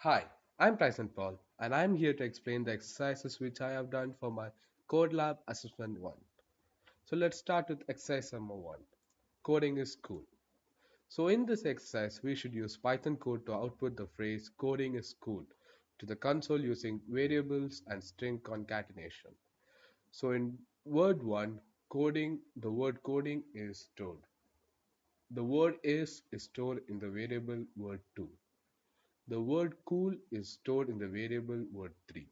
Hi, I'm Tyson Paul, and I'm here to explain the exercises which I have done for my Code Lab Assessment 1. So let's start with exercise number 1. Coding is cool. So in this exercise, we should use Python code to output the phrase coding is cool to the console using variables and string concatenation. So in word 1, the word coding is stored. The word is stored in the variable word 2. The word cool is stored in the variable word 3.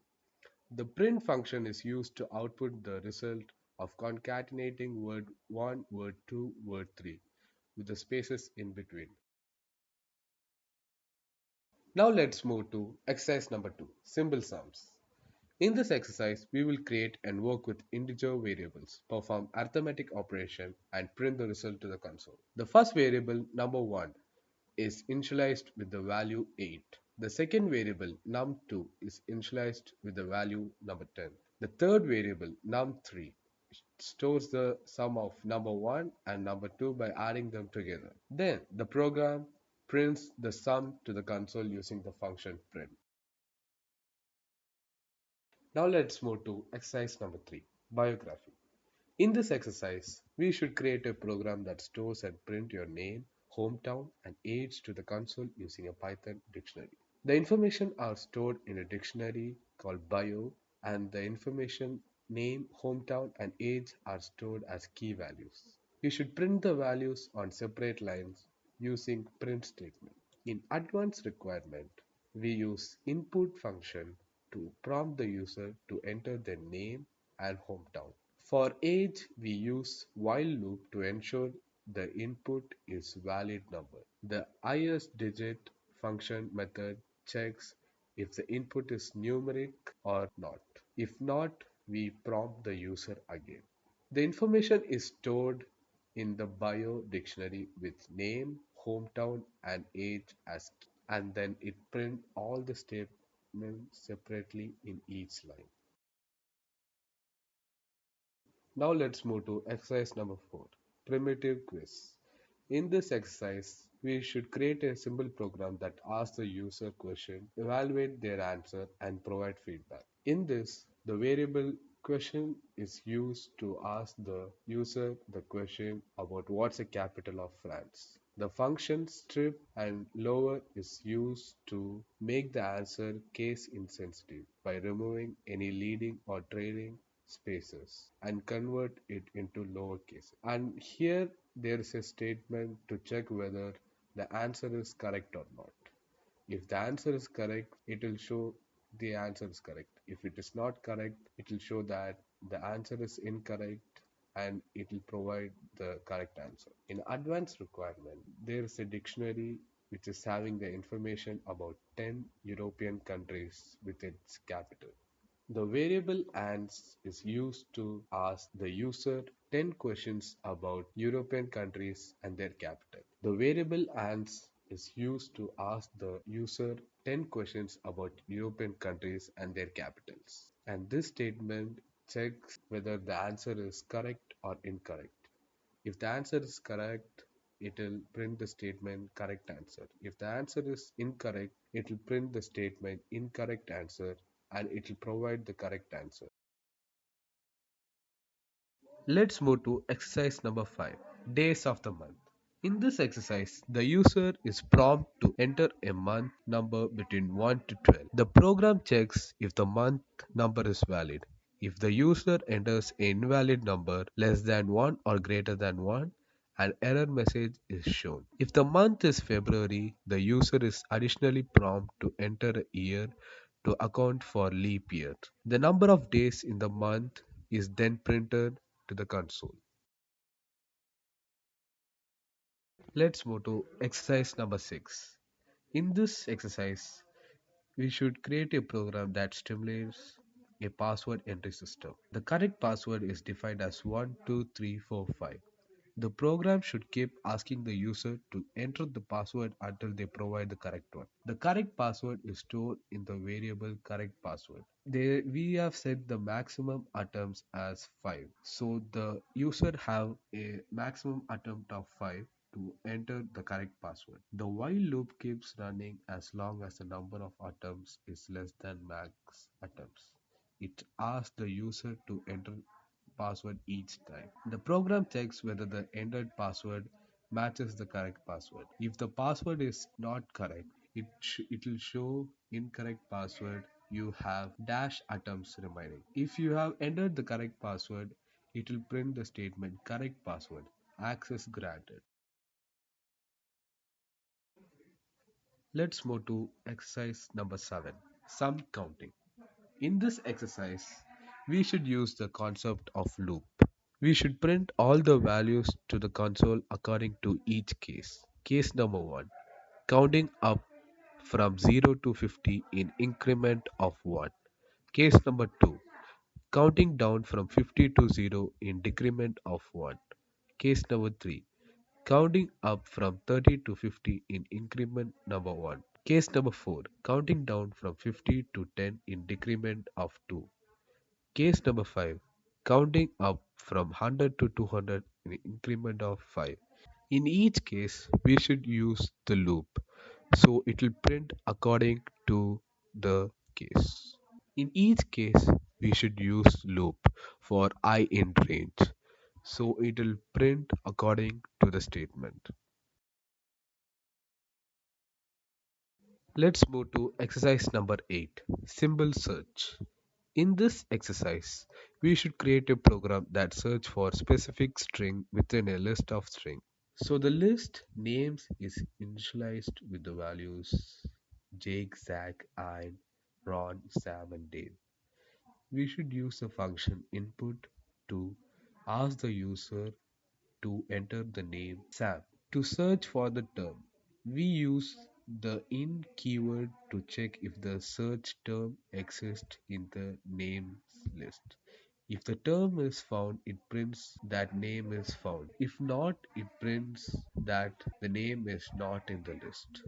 The print function is used to output the result of concatenating word 1, word 2, word 3 with the spaces in between. Now let's move to exercise number 2, symbol sums. In this exercise, we will create and work with integer variables, perform arithmetic operation and print the result to the console. The first variable number 1 is initialized with the value 8. The second variable num2 is initialized with the value number 10. The third variable num3 stores the sum of number 1 and number 2 by adding them together. Then the program prints the sum to the console using the function print. Now let's move to exercise number 3, biography. In this exercise, we should create a program that stores and print your name, hometown, and age to the console using a Python dictionary. The information are stored in a dictionary called bio, and the information name, hometown, and age are stored as key values. You should print the values on separate lines using print statement. In advanced requirement, we use input function to prompt the user to enter their name and hometown. For age, we use while loop to ensure the input is valid number. The highest digit function method checks if the input is numeric or not. If not, we prompt the user again. The information is stored in the bio dictionary with name, hometown, and age as key, and then it prints all the statements separately in each line. Now let's move to exercise number 4, primitive quiz. In this exercise, we should create a simple program that asks the user question, evaluate their answer, and provide feedback. In this, the variable question is used to ask the user the question about what's the capital of France. The function strip and lower is used to make the answer case insensitive by removing any leading or trailing spaces and convert it into lowercase. And here there is a statement to check whether the answer is correct or not. If the answer is correct, it will show the answer is correct. If it is not correct, it will show that the answer is incorrect and it will provide the correct answer. In advanced requirement, there is a dictionary which is having the information about 10 European countries with its capital. The variable ans is used to ask the user 10 questions about European countries and their capital. The variable ans is used to ask the user 10 questions about European countries and their capitals. And this statement checks whether the answer is correct or incorrect. If the answer is correct, it will print the statement correct answer. If the answer is incorrect, it will print the statement incorrect answer and it will provide the correct answer. Let's move to exercise number 5, days of the month. In this exercise, the user is prompted to enter a month number between 1 to 12. The program checks if the month number is valid. If the user enters an invalid number less than 1 or greater than 1, an error message is shown. If the month is February, the user is additionally prompted to enter a year to account for leap year. The number of days in the month is then printed to the console. Let's move to exercise number 6. In this exercise, we should create a program that stimulates a password entry system. The correct password is defined as 12345. The program should keep asking the user to enter the password until they provide the correct one. The correct password is stored in the variable correct password. We have set the maximum attempts as 5. So the user have a maximum attempt of 5 to enter the correct password. The while loop keeps running as long as the number of attempts is less than max attempts. It asks the user to enter password each time. The program checks whether the entered password matches the correct password. If the password is not correct, it will show incorrect password. You have dash attempts remaining. If you have entered the correct password, it will print the statement correct password. Access granted. Let's move to exercise number 7, sum counting. In this exercise, we should use the concept of loop. We should print all the values to the console according to each case. Case number 1, counting up from 0 to 50 in increment of 1. Case number 2, counting down from 50 to 0 in decrement of 1. Case number 3, counting up from 30 to 50 in increment number 1. Case number 4, counting down from 50 to 10 in decrement of 2. Case number 5, counting up from 100 to 200 in increment of 5. In each case, we should use the loop, so it will print according to the case. In each case, we should use loop for I in range, so it will print according to the statement. Let's move to exercise number 8, symbol search. In this exercise, we should create a program that search for specific string within a list of string. So the list names is initialized with the values Jake, Zach, Ian, Ron, Sam, and Dave. We should use the function input to ask the user to enter the name Sam. To search for the term, we use the in keyword to check if the search term exists in the names list. If the term is found, it prints that name is found. If not, it prints that the name is not in the list.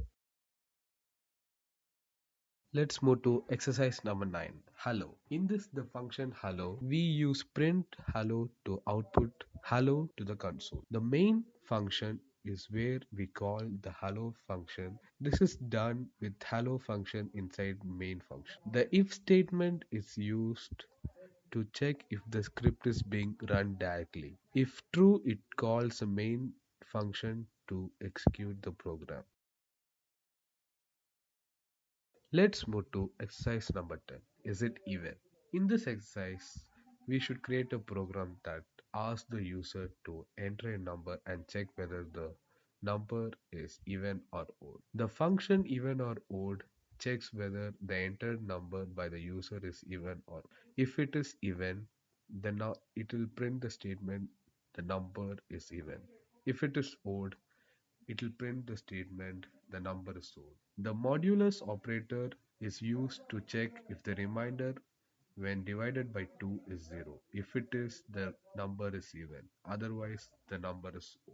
Let's move to exercise number 9, hello. In this the function hello, we use print hello to output hello to the console. The main function is where we call the hello function. This is done with hello function inside main function. The if statement is used to check if the script is being run directly. If true, it calls the main function to execute the program. Let's move to exercise number 10. Is it even? In this exercise, we should create a program that asks the user to enter a number and check whether the number is even or odd. The function even or odd checks whether the entered number by the user is even or odd. If it is even, then it will print the statement the number is even. If it is odd, it will print the statement the number is odd. The modulus operator is used to check if the remainder when divided by 2 is 0. If it is, the number is even. Otherwise, the number is odd.